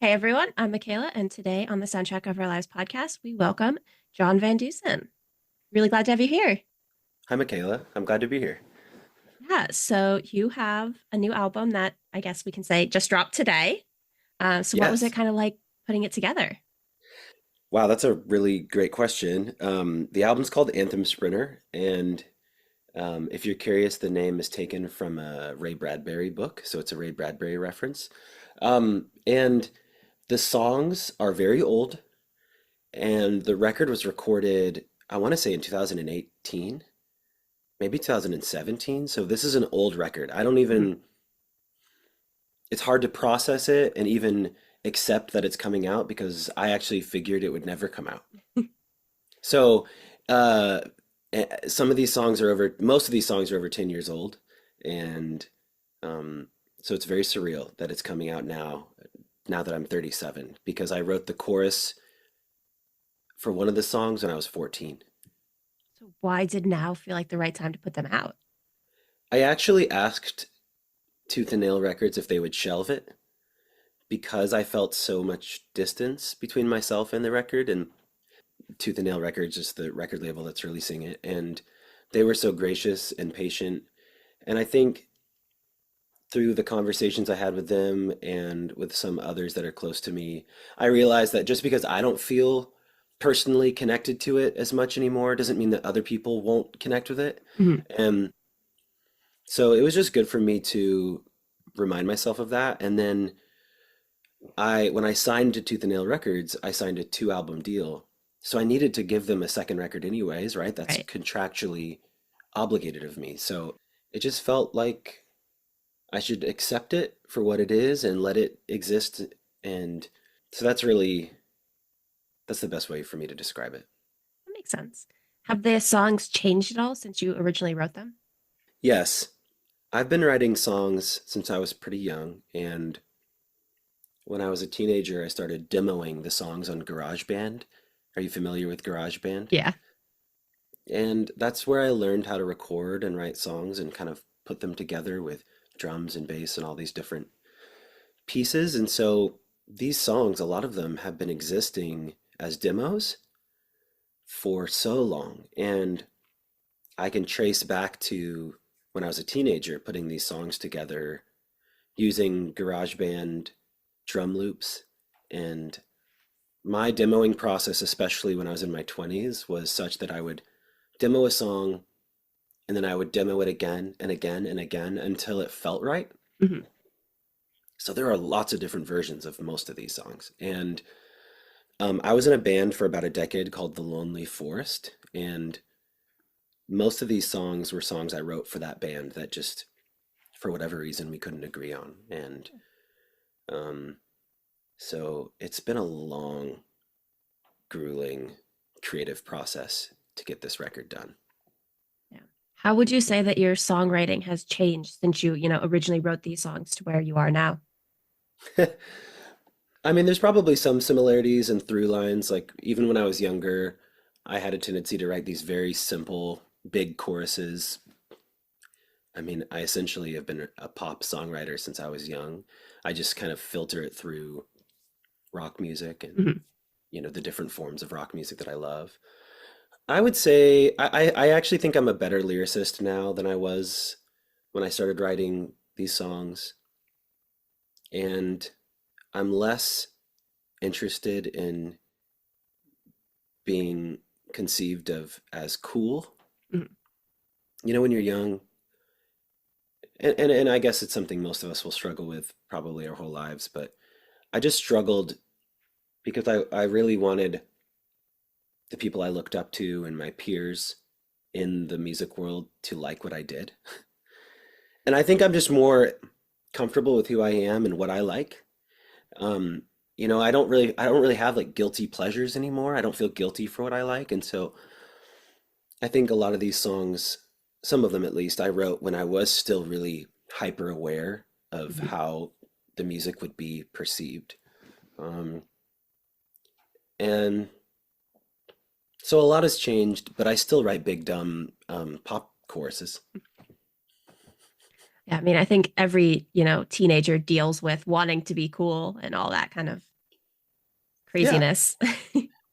Hey everyone, I'm Mackayla, and today on the Soundtrack of Our Lives podcast, we welcome John Van Deusen. Really glad to have you here. Hi, Mackayla. I'm glad to be here. Yeah, so you have a new album that I guess we can say just dropped today. So what was it Yes. kind of like putting it together? Wow, that's a really great question. The album's called Anthem Sprinter, and if you're curious, the name is taken from a Ray Bradbury book, so it's a Ray Bradbury reference. And the songs are very old, and the record was recorded, I want to say in 2018, maybe 2017. So this is an old record. I don't Mhm. even, it's hard to process it and even accept that it's coming out because I actually figured it would never come out. So, uh, some of these songs are most of these songs are over 10 years old. And um, so it's very surreal that it's coming out now that I'm 37, because I wrote the chorus for one of the songs when I was 14. So why did now feel like the right time to put them out? I actually asked Tooth and Nail Records if they would shelve it because I felt so much distance between myself and the record. And Tooth and Nail Records is the record label that's releasing it. And they were so gracious and patient. And I think through the conversations I had with them and with some others that are close to me, I realized that just because I don't feel personally connected to it as much anymore doesn't mean that other people won't connect with it. Mhm. And so it was just good for me to remind myself of that. And then when I signed to Tooth and Nail Records, I signed a 2 album deal. So I needed to give them a second record anyways, right? That's Right. contractually obligated of me. So it just felt like I should accept it for what it is and let it exist. And so that's the best way for me to describe it. That makes sense. Have the songs changed at all since you originally wrote them? Yes, I've been writing songs since I was pretty young, and when I was a teenager, I started demoing the songs on GarageBand. Are you familiar with GarageBand? Yeah. And that's where I learned how to record and write songs and kind of put them together with drums and bass and all these different pieces. And so these songs, a lot of them have been existing as demos for so long. And I can trace back to when I was a teenager putting these songs together using GarageBand drum loops. And my demoing process, especially when I was in my 20s, was such that I would demo a song and then I would demo it again and again and again until it felt right. Mhm. So there are lots of different versions of most of these songs. And I was in a band for about a decade called The Lonely Forest. And most of these songs were songs I wrote for that band that just, for whatever reason, we couldn't agree on. And um, so it's been a long, grueling creative process to get this record done. Yeah. How would you say that your songwriting has changed since you originally wrote these songs to where you are now? I mean, there's probably some similarities and through lines. Like, even when I was younger, I had a tendency to write these very simple, big choruses. I mean, I essentially have been a pop songwriter since I was young. I just kind of filter it through rock music and, Mhm. the different forms of rock music that I love. I would say I actually think I'm a better lyricist now than I was when I started writing these songs. And I'm less interested in being conceived of as cool. Mhm. When you're young, and I guess it's something most of us will struggle with probably our whole lives, but I just struggled because I really wanted the people I looked up to and my peers in the music world to like what I did. And I think I'm just more comfortable with who I am and what I like. Um, I don't really have like guilty pleasures anymore. I don't feel guilty for what I like. And so I think a lot of these songs, some of them at least, I wrote when I was still really hyper aware of Mhm. how the music would be perceived. Um, and so a lot has changed, but I still write big dumb pop choruses. Yeah, I mean, I think every teenager deals with wanting to be cool and all that kind of Yeah. craziness.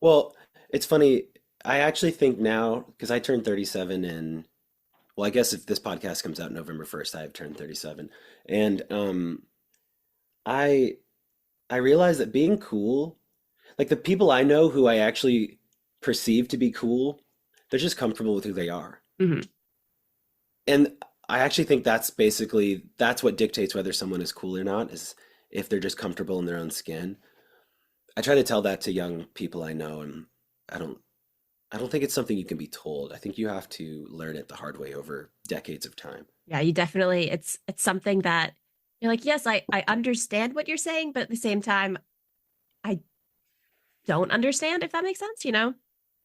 Well, it's funny. I actually think now, because I turned 37 in, well, I guess if this podcast comes out November 1st, I have turned 37. And I I realized that being cool, like the people I know who I actually perceive to be cool, they're just comfortable with who they are. Hmm. And I actually think that's what dictates whether someone is cool or not, is if they're just comfortable in their own skin. I try to tell that to young people I know, and I don't I don't think it's something you can be told. I think you have to learn it the hard way over decades of time. Yeah, you definitely it's something that you're like, yes, I understand what you're saying, but at the same time, I don't understand if that makes sense, you know?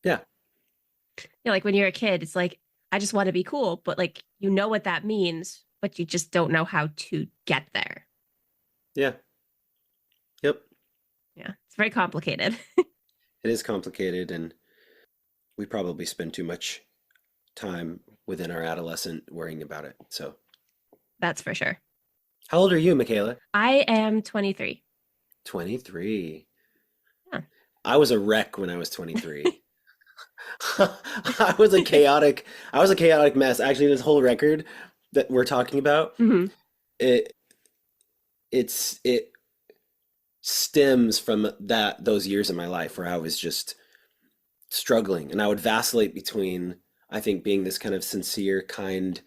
Yeah, Like when you're a kid, it's like, I just want to be cool, but like you know what that means, but you just don't know how to get there. yeah, yep. Yeah, it's very complicated. It is complicated, and we probably spend too much time within our adolescent worrying about it. So, That's for sure. how old are you, Michaela? I am 23. 23. Yeah. I was a wreck when I was 23. I was a chaotic mess. Actually, this whole record that we're talking about, Hmm. it it stems from those years in my life where I was just struggling, and I would vacillate between, I think, being this kind of sincere, kind,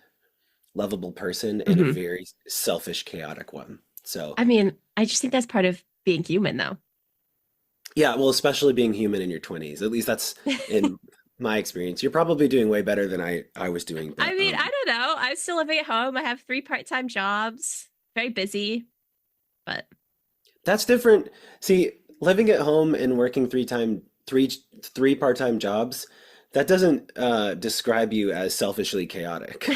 lovable person and a Hmm. very selfish, chaotic one. So, I mean, I just think that's part of being human, though. yeah, well, especially being human in your 20s. At least that's in my experience. You're probably doing way better than I was doing, I but mean, I don't know. I'm still living at home. I have three part-time jobs, very busy, but that's different. See, living at home and working three part-time jobs, that doesn't describe you as selfishly chaotic.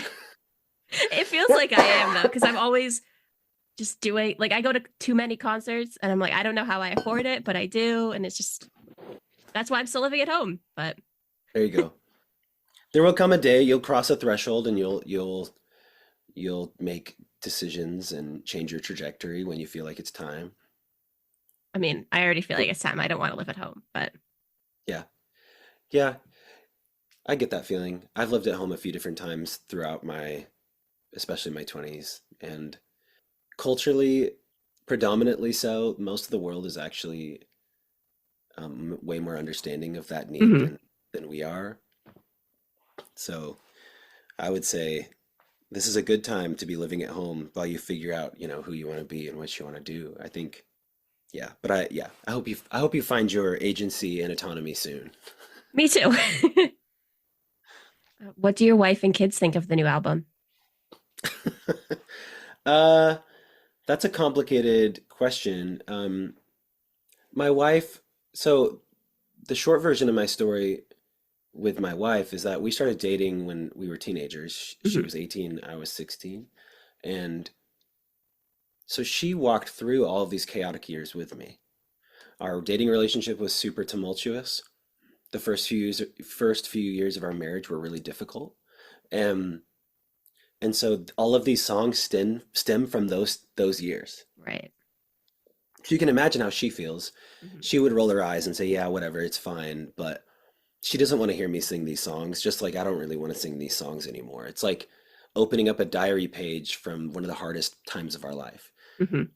it feels like I am though, because I'm always just doing like I go to too many concerts and I'm like, I don't know how I afford it, but I do. And it's just that's why I'm still living at home. But There you go. There will come a day you'll cross a threshold and you'll make decisions and change your trajectory when you feel like it's time. I mean, I already feel like it's time. I don't want to live at home, but Yeah. Yeah, I get that feeling. I've lived at home a few different times throughout especially my 20s, and culturally, predominantly so, most of the world is actually way more understanding of that need mhm. than we are. So I would say this is a good time to be living at home while you figure out, who you want to be and what you want to do. I think, yeah, but I hope you find your agency and autonomy soon. Me too. What do your wife and kids think of the new album? Uh, that's a complicated question. My wife, so the short version of my story with my wife is that we started dating when we were teenagers. She Mhm. was 18, I was 16. And so she walked through all of these chaotic years with me. Our dating relationship was super tumultuous. The first few years of our marriage were really difficult. Um, and so all of these songs stem from those years. Right. So you can imagine how she feels. Mhm. She would roll her eyes and say, "Yeah, whatever, it's fine." But she doesn't want to hear me sing these songs, just like I don't really want to sing these songs anymore. It's like opening up a diary page from one of the hardest times of our life. Mhm.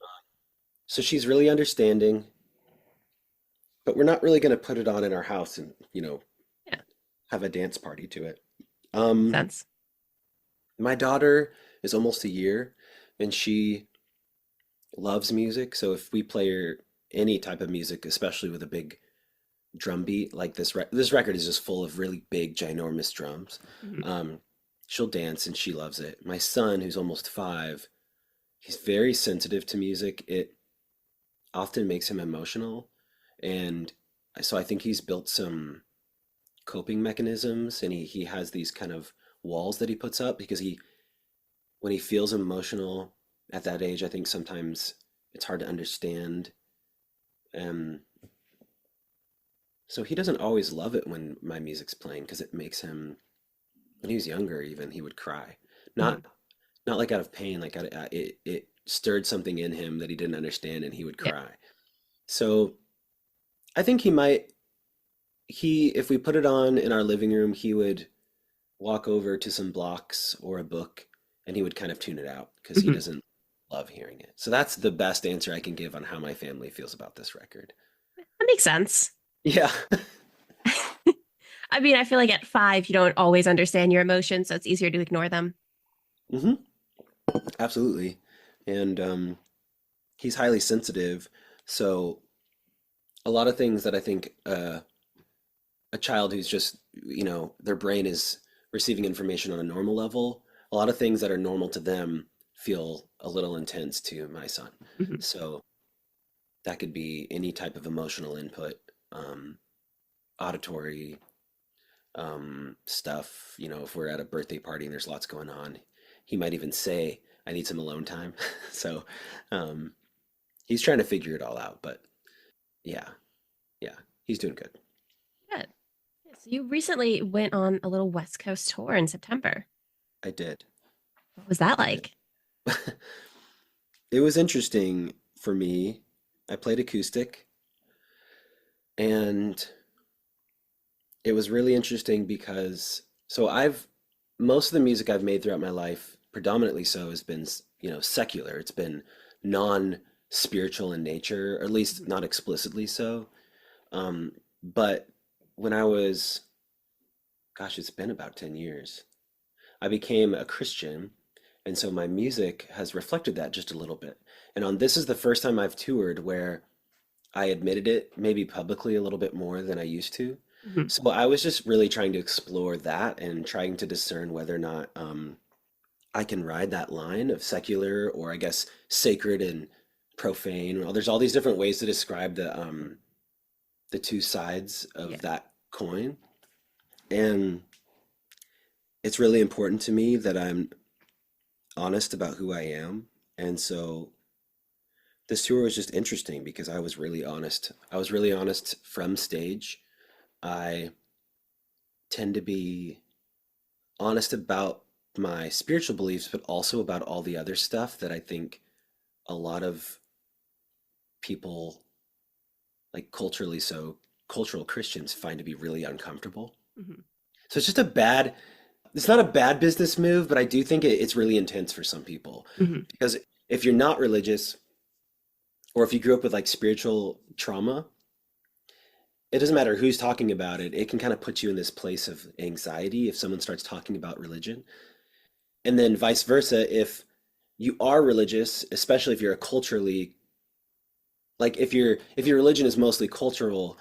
So she's really understanding, but we're not really going to put it on in our house and, Yeah, have a dance party to it. makes Um, sense. my daughter is almost a year and she loves music. So if we play her any type of music, especially with a big drum beat like this record is just full of really big, ginormous drums. Mhm. Um, she'll dance and she loves it. My son, who's almost 5, he's very sensitive to music. It often makes him emotional, and so I think he's built some coping mechanisms, and he has these kind of walls that he puts up because when he feels emotional at that age, I think sometimes it's hard to understand. Um, so he doesn't always love it when my music's playing because it makes him, when he was younger even, he would cry. Mhm. Not like out of pain, like it stirred something in him that he didn't understand and he would Yeah. cry. So I think he might, if we put it on in our living room, he would walk over to some blocks or a book and he would kind of tune it out because he Mhm. doesn't love hearing it. So that's the best answer I can give on how my family feels about this record. That makes sense. Yeah. I mean, I feel like at 5, you don't always understand your emotions, so it's easier to ignore them. Hmm. Absolutely. And he's highly sensitive. So a lot of things that I think a child who's just, their brain is receiving information on a normal level, a lot of things that are normal to them feel a little intense to my son. Mhm. So that could be any type of emotional input, auditory stuff. If we're at a birthday party and there's lots going on, he might even say, I need some alone time. So um, he's trying to figure it all out. But yeah, yeah, he's doing good. Good. Yeah, so you recently went on a little West Coast tour in September. I did. What was that I did. like? It was interesting for me. I played acoustic, and it was really interesting because most of the music I've made throughout my life, predominantly so, has been, secular. It's been non-spiritual in nature, or at least Mhm. not explicitly so. But when I was, gosh, it's been about 10 years, I became a Christian, and so my music has reflected that just a little bit. And on this is the first time I've toured where I admitted it maybe publicly a little bit more than I used to. Mhm. So I was just really trying to explore that and trying to discern whether or not I can ride that line of secular or I guess sacred and profane. Well, there's all these different ways to describe the two sides Yeah. of that coin. And it's really important to me that I'm honest about who I am. And so this tour was just interesting because I was really honest. I was really honest from stage. I tend to be honest about my spiritual beliefs, but also about all the other stuff that I think a lot of people, like cultural Christians, find to be really uncomfortable. Mhm. So it's not a bad business move, but I do think it's really intense for some people Mhm. because if you're not religious or if you grew up with like spiritual trauma, it doesn't matter who's talking about it. It can kind of put you in this place of anxiety if someone starts talking about religion. And then vice versa, if you are religious, especially if you're a culturally like if your religion is mostly cultural,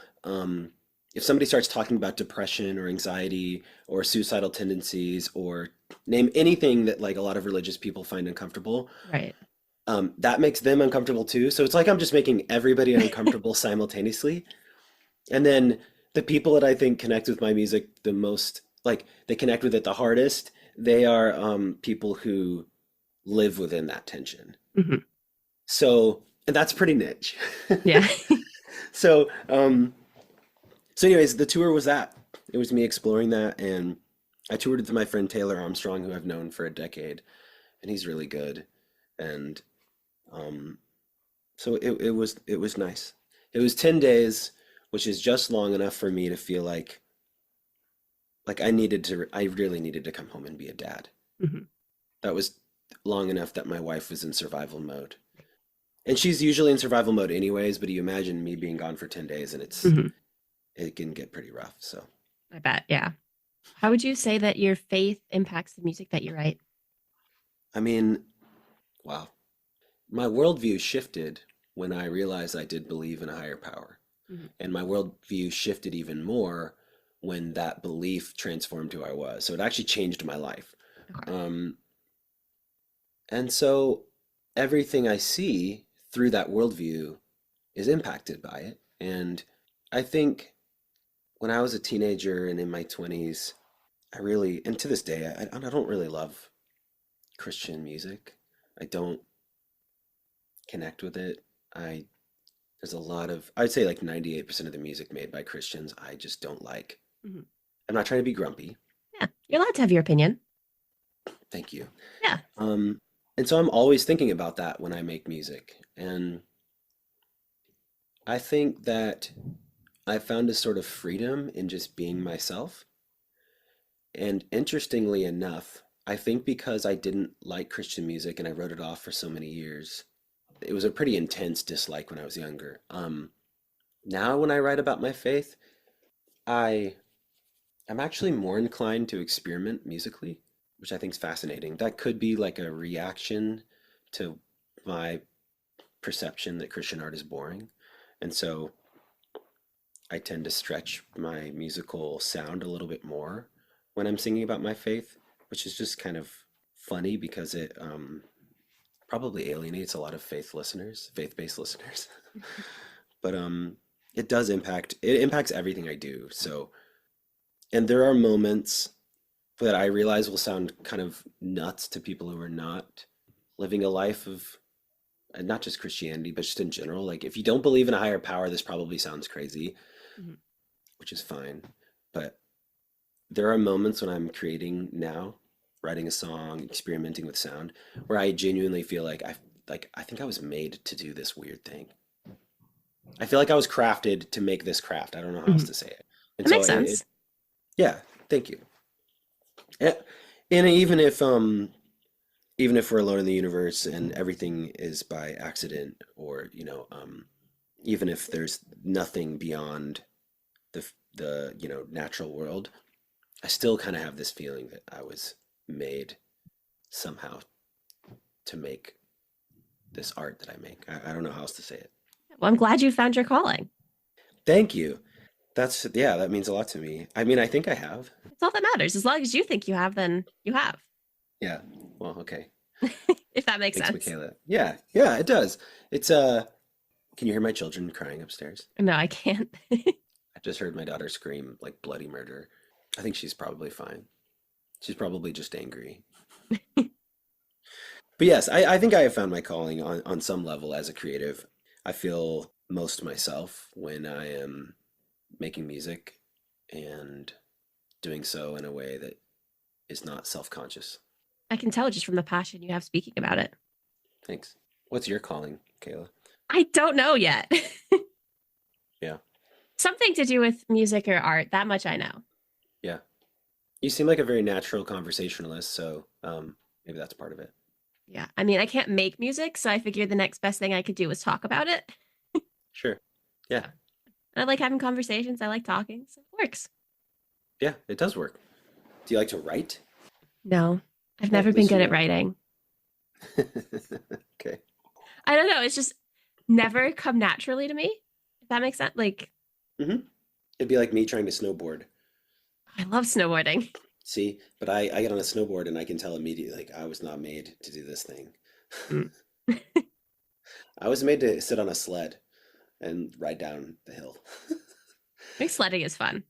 if somebody starts talking about depression or anxiety or suicidal tendencies or name anything that like a lot of religious people find uncomfortable, Right. that makes them uncomfortable too. So it's like I'm just making everybody uncomfortable simultaneously. And then the people that I think connect with my music the most, like they connect with it the hardest, they are people who live within that tension. Mhm. So, and that's pretty niche. Yeah. So, so anyways, the tour was that. It was me exploring that, and I toured with my friend Taylor Armstrong, who I've known for a decade, and he's really good. And um, so it was nice. It was 10 days, which is just long enough for me to feel like I really needed to come home and be a dad. Mhm. That was long enough that my wife was in survival mode. And she's usually in survival mode anyways, but you imagine me being gone for 10 days and Mhm. it can get pretty rough. So, I bet. Yeah. How would you say that your faith impacts the music that you write? I mean, wow. My worldview shifted when I realized I did believe in a higher power. Mhm. And my worldview shifted even more when that belief transformed who I was. So it actually changed my life. Okay. Um, and so everything I see through that worldview is impacted by it. And I think when I was a teenager and in my 20s, and to this day, I don't really love Christian music. I don't connect with it. I There's a lot of, I'd say like 98% of the music made by Christians, I just don't like. Mhm. I'm not trying to be grumpy. Yeah. You're allowed to have your opinion. Thank you. Yeah. Um, and so I'm always thinking about that when I make music. And I think that I found a sort of freedom in just being myself. And interestingly enough, I think because I didn't like Christian music and I wrote it off for so many years, it was a pretty intense dislike when I was younger. Now when I write about my faith, I I'm actually more inclined to experiment musically, which I think is fascinating. That could be like a reaction to my perception that Christian art is boring. And so I tend to stretch my musical sound a little bit more when I'm singing about my faith, which is just kind of funny because it probably alienates a lot of faith-based listeners. But it impacts everything I do. So, and there are moments that I realize will sound kind of nuts to people who are not living a life of not just Christianity, but just in general. Like, if you don't believe in a higher power, this probably sounds crazy, Mhm. which is fine. But there are moments when I'm creating now, writing a song, experimenting with sound, where I genuinely feel like I think I was made to do this weird thing. I feel like I was crafted to make this craft. I don't know how else Mhm. to say it. And That so makes sense. yeah, thank you. Eh, And even if we're alone in the universe and everything is by accident, or even if there's nothing beyond the natural world, I still kind of have this feeling that I was made somehow to make this art that I make. I don't know how else to say it. Well, I'm glad you found your calling. Thank you. Yeah, that means a lot to me. I mean, I think I have. It's all that matters. As long as you think you have, then you have. Yeah. Well, okay. If that makes Thanks, sense. Mackayla. Yeah, yeah, it does. It's can you hear my children crying upstairs? No, I can't. I just heard my daughter scream like bloody murder. I think she's probably fine. She's probably just angry. But yes, I think I have found my calling on some level as a creative. I feel most myself when I am making music and doing so in a way that is not self-conscious. I can tell just from the passion you have speaking about it. Thanks. What's your calling, Kayla? I don't know yet. Yeah, Something to do with music or art. That much I know. yeah. You seem like a very natural conversationalist, so maybe that's part of it. Yeah. I mean, I can't make music, so I figured the next best thing I could do was talk about it. Sure. Yeah, Yeah. And I like having conversations. I like talking. So it works. yeah, it does work. Do you like to write? No, I've Hey, never at been least you good at know. writing. Okay. I don't know. It's just never come naturally to me. If that makes sense. Like, hmm It'd be like me trying to snowboard. I love snowboarding. See, but I get on a snowboard and I can tell immediately, like, I was not made to do this thing. Mm. I was made to sit on a sled and ride down the hill. I think sledding is fun.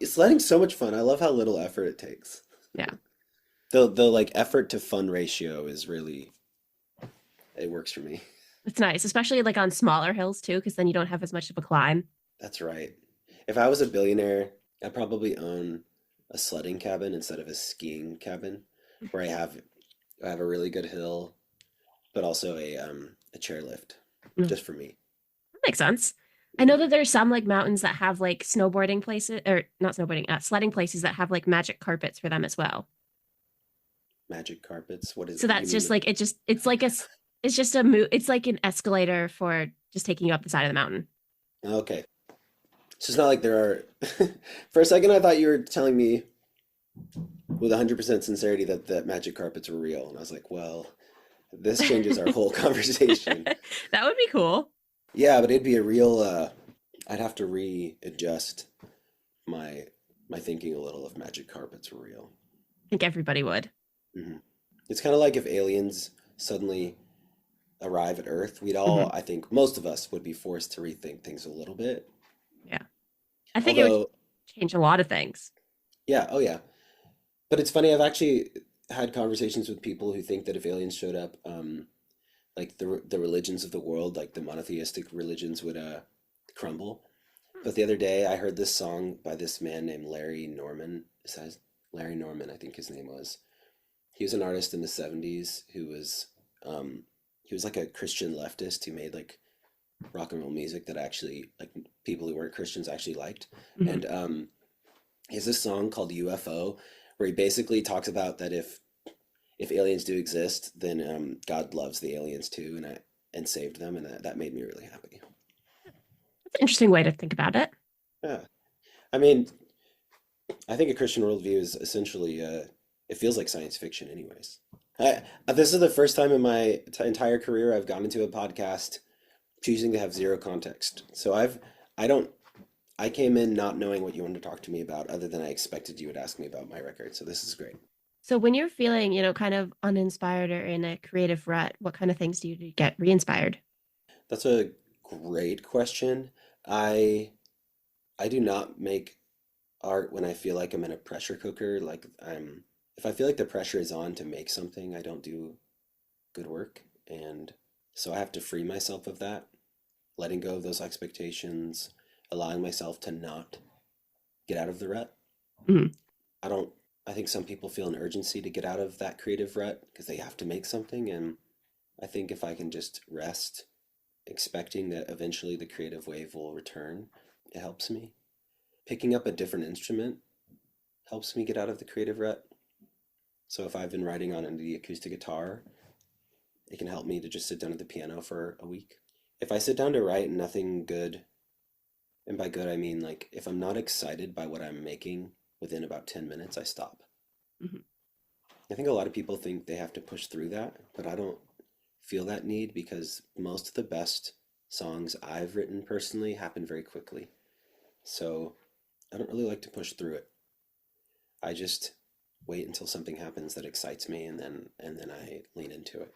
Sledding's so much fun. I love how little effort it takes. Yeah. The like effort to fun ratio is really it works for me. It's nice, especially like on smaller hills too, because then you don't have as much of a climb. That's right. If I was a billionaire, I'd probably own a sledding cabin instead of a skiing cabin, where I have a really good hill, but also a chairlift, Mm. just for me. That makes sense. I know hmm that there's some like mountains that have like snowboarding places or not snowboarding, sledding places that have like magic carpets for them as well. Magic carpets. What is? So You that's mean just like? like it's like it's just a it's like an escalator for just taking you up the side of the mountain. Okay, it's just not like there are. For a second, I thought you were telling me with 100% sincerity that magic carpets were real, and I was like, well, this changes our whole conversation. That would be cool. Yeah, but it'd be a real. I'd have to readjust my my thinking a little if magic carpets were real. I think everybody would. hmm It's kind of like if aliens suddenly arrive at Earth, we'd Hmm. all, I think, most of us would be forced to rethink things a little bit. Yeah. I think it would Although, change a lot of things. yeah, oh yeah. But it's funny, I've actually had conversations with people who think that if aliens showed up, like the religions of the world, like the monotheistic religions would crumble. Hmm. But the other day, I heard this song by this man named Larry Norman. It says Larry Norman, I think his name was. He was an artist in the 70s he was like a Christian leftist who made like rock and roll music that actually like people who weren't Christians actually liked. Mhm. And he has this song called UFO where he basically talks about that if aliens do exist, then God loves the aliens too, and saved them, and that made me really happy. That's an interesting way to think about it. Yeah, I mean, I think a Christian worldview is essentially it feels like science fiction, anyways. This is the first time in my entire career I've gone into a podcast choosing to have zero context. So I don't I came in not knowing what you wanted to talk to me about, other than I expected you would ask me about my record. So this is great. So when you're feeling, kind of uninspired or in a creative rut, what kind of things do you do to get re-inspired? That's a great question. I I do not make art when I feel like I'm in a pressure cooker. Like if I feel like the pressure is on to make something, I don't do good work. And so I have to free myself of that, letting go of those expectations, allowing myself to not get out of the rut. Mhm. I don't, I think some people feel an urgency to get out of that creative rut because they have to make something. And I think if I can just rest, expecting that eventually the creative wave will return, it helps me. Picking up a different instrument helps me get out of the creative rut. So if I've been writing on the acoustic guitar, it can help me to just sit down at the piano for a week. If I sit down to write and nothing good, and by good I mean like if I'm not excited by what I'm making within about 10 minutes, I stop. Mhm. I think a lot of people think they have to push through that, but I don't feel that need because most of the best songs I've written personally happen very quickly. So I don't really like to push through it. I just wait until something happens that excites me and then I lean into it.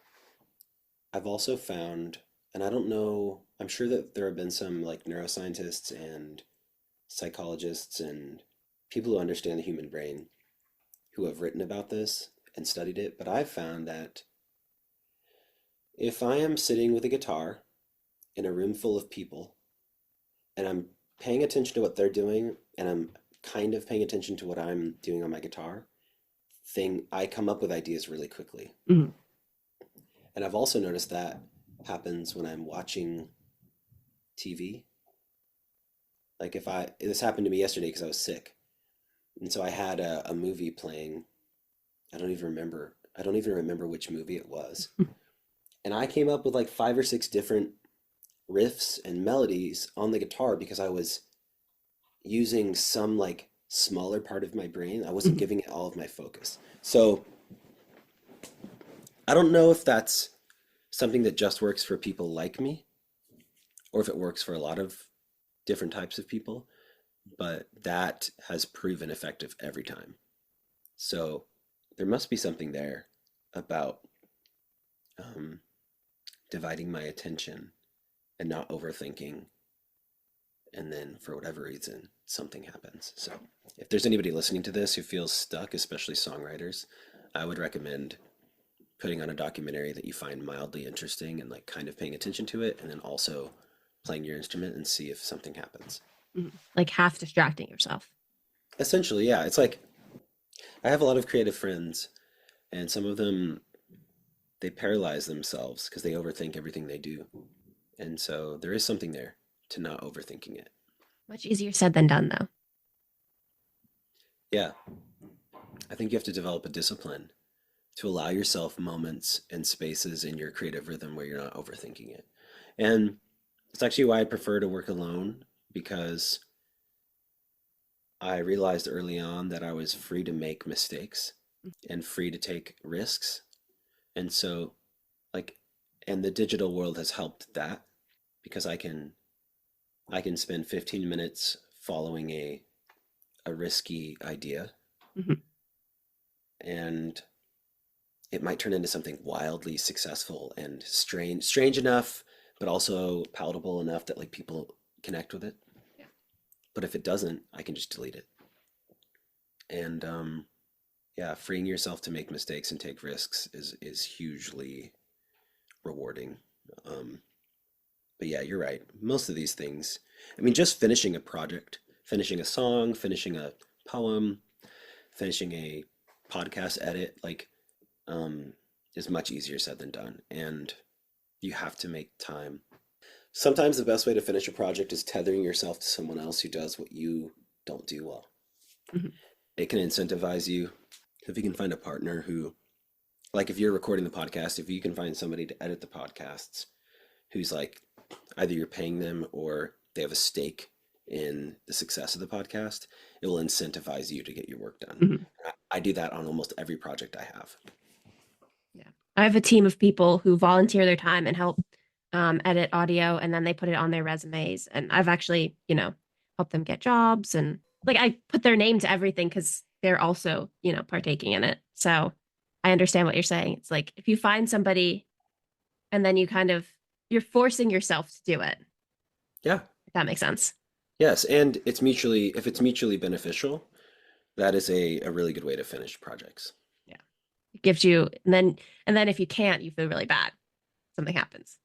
I've also found, and I don't know, I'm sure that there have been some like neuroscientists and psychologists and people who understand the human brain who have written about this and studied it, but I've found that if I am sitting with a guitar in a room full of people and I'm paying attention to what they're doing and I'm kind of paying attention to what I'm doing on my guitar, I come up with ideas really quickly. Mhm. And I've also noticed that happens when I'm watching TV. Like this happened to me yesterday because I was sick. And so I had a movie playing. I don't even remember which movie it was. And I came up with like five or six different riffs and melodies on the guitar because I was using some like smaller part of my brain. I wasn't Mhm. giving it all of my focus. So I don't know if that's something that just works for people like me or if it works for a lot of different types of people, but that has proven effective every time. So there must be something there about um, dividing my attention and not overthinking. And then for whatever reason, something happens. So if there's anybody listening to this who feels stuck, especially songwriters, I would recommend putting on a documentary that you find mildly interesting and like kind of paying attention to it, and then also playing your instrument and see if something happens. Mhm. Like half distracting yourself. Essentially, yeah, it's like I have a lot of creative friends, and some of them they paralyze themselves because they overthink everything they do. And so there is something there to not overthinking it. Much easier said than done, though. Yeah, I think you have to develop a discipline to allow yourself moments and spaces in your creative rhythm where you're not overthinking it. And it's actually why I prefer to work alone because I realized early on that I was free to make mistakes and free to take risks. And so, like, and the digital world has helped that because I can spend 15 minutes following a risky idea Mhm. and it might turn into something wildly successful and strange enough, but also palatable enough that like people connect with it. Yeah. But if it doesn't, I can just delete it. And yeah, freeing yourself to make mistakes and take risks is hugely rewarding. Um, but yeah, you're right. Most of these things, I mean, just finishing a project, finishing a song, finishing a poem, finishing a podcast edit, like um, is much easier said than done. And you have to make time. Sometimes the best way to finish a project is tethering yourself to someone else who does what you don't do well. Mhm. It can incentivize you. If you can find a partner who, like if you're recording the podcast, if you can find somebody to edit the podcasts who's like either you're paying them or they have a stake in the success of the podcast, it will incentivize you to get your work done. Mhm. I do that on almost every project I have. Yeah. I have a team of people who volunteer their time and help edit audio, and then they put it on their resumes. And I've actually, helped them get jobs, and like I put their name to everything because they're also, partaking in it. So I understand what you're saying. It's like if you find somebody and then you're forcing yourself to do it. Yeah. If that makes sense. Yes. And if it's mutually beneficial, that is a really good way to finish projects. Yeah. It gives you, and then if you can't, you feel really bad. Something happens.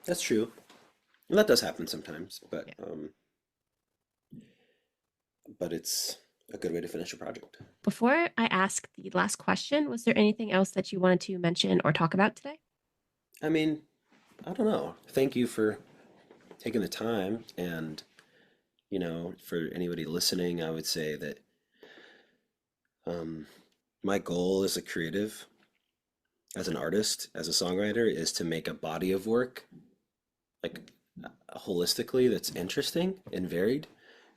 That's true. And that does happen sometimes, Yeah. but it's a good way to finish a project. Before I ask the last question, was there anything else that you wanted to mention or talk about today? I mean, I don't know. Thank you for taking the time. And, for anybody listening, I would say that um, my goal as a creative, as an artist, as a songwriter, is to make a body of work, like holistically, that's interesting and varied.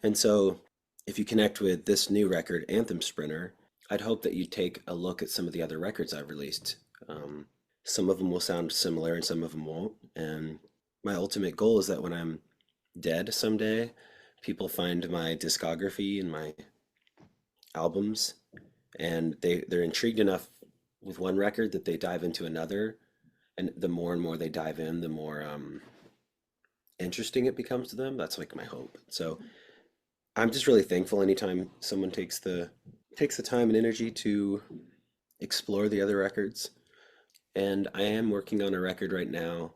And so, if you connect with this new record, Anthem Sprinter, I'd hope that you take a look at some of the other records I've released. Um, some of them will sound similar and some of them won't. And my ultimate goal is that when I'm dead someday, people find my discography and my albums and they're intrigued enough with one record that they dive into another. And the more and more they dive in, the more interesting it becomes to them. That's like my hope. So I'm just really thankful anytime someone takes the time and energy to explore the other records. And I am working on a record right now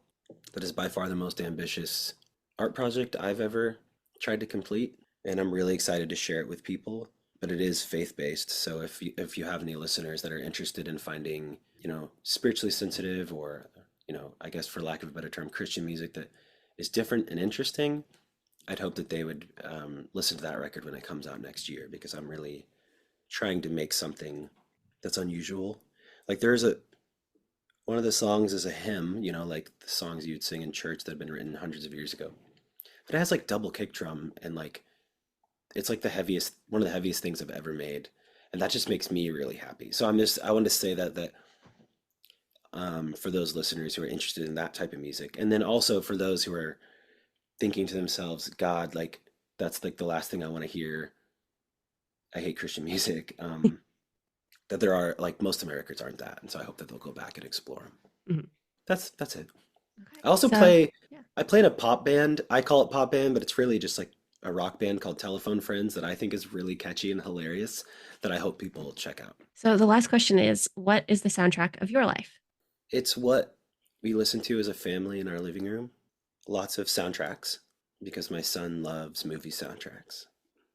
that is by far the most ambitious art project I've ever tried to complete, and I'm really excited to share it with people. But it is faith-based, so if you have any listeners that are interested in finding, spiritually sensitive or, I guess for lack of a better term, Christian music that is different and interesting, I'd hope that they would listen to that record when it comes out next year because I'm really trying to make something that's unusual. Like one of the songs is a hymn, like the songs you'd sing in church that have been written hundreds of years ago. But it has like double kick drum and like it's like one of the heaviest things I've ever made. And that just makes me really happy. So I want to say that for those listeners who are interested in that type of music. And then also for those who are thinking to themselves, God, like that's like the last thing I want to hear. I hate Christian music. That there are like most of my records aren't that. And so I hope that they'll go back and explore them. Mhm. That's it. Okay. I also So, yeah. play in a pop band. I call it pop band, but it's really just like a rock band called Telephone Friends that I think is really catchy and hilarious that I hope people will check out. So the last question is, what is the soundtrack of your life? It's what we listen to as a family in our living room. Lots of soundtracks because my son loves movie soundtracks.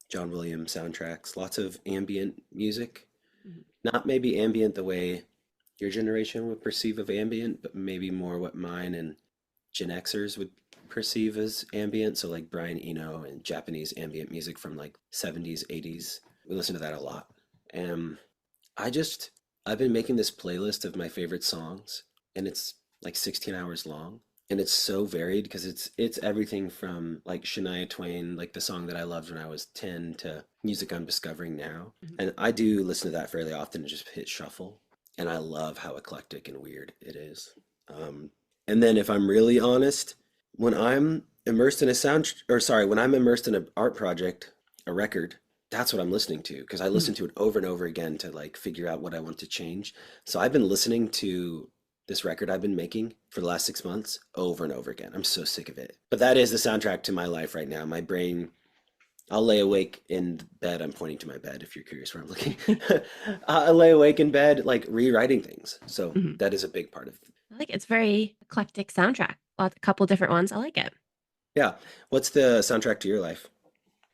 John Williams soundtracks, lots of ambient music. Mhm. Not maybe ambient the way your generation would perceive of ambient, but maybe more what mine and Gen Xers would perceive as ambient. So like Brian Eno and Japanese ambient music from like 70s, 80s. We listen to that a lot. And I just I've been making this playlist of my favorite songs and it's like 16 hours long. And it's so varied because it's everything from like Shania Twain, like the song that I loved when I was 10 to music I'm discovering now. Mhm. And I do listen to that fairly often and just hit shuffle. And I love how eclectic and weird it is. Um, and then if I'm really honest, when I'm immersed in when I'm immersed in an art project, a record, that's what I'm listening to because I Mhm. listen to it over and over again to like figure out what I want to change. So I've been listening to this record I've been making for the last 6 months over and over again. I'm so sick of it. But that is the soundtrack to my life right now. My brain, I'll lay awake in bed. I'm pointing to my bed if you're curious where I'm looking. I lay awake in bed, like rewriting things. So Mhm. that is a big part of it. I like it. It's very eclectic soundtrack. A couple different ones. I like it. Yeah. What's the soundtrack to your life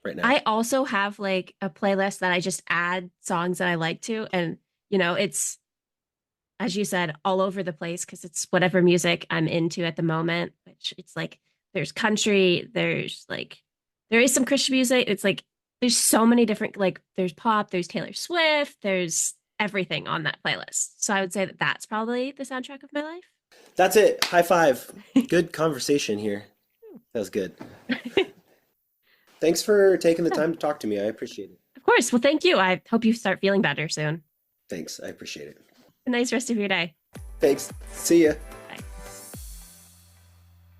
right now? I also have like a playlist that I just add songs that I like to, and it's as you said, all over the place because it's whatever music I'm into at the moment. But rich. It's like there's country, there's like there is some Christian music. It's like there's so many different like there's pop, there's Taylor Swift, there's everything on that playlist. So I would say that that's probably the soundtrack of my life. That's it. High five. Good conversation here. That was good. Thanks for taking the Yeah, time to talk to me. I appreciate it. of course. Well, thank you. I hope you start feeling better soon. Thanks. I appreciate it. A nice rest of your day. Thanks. See ya.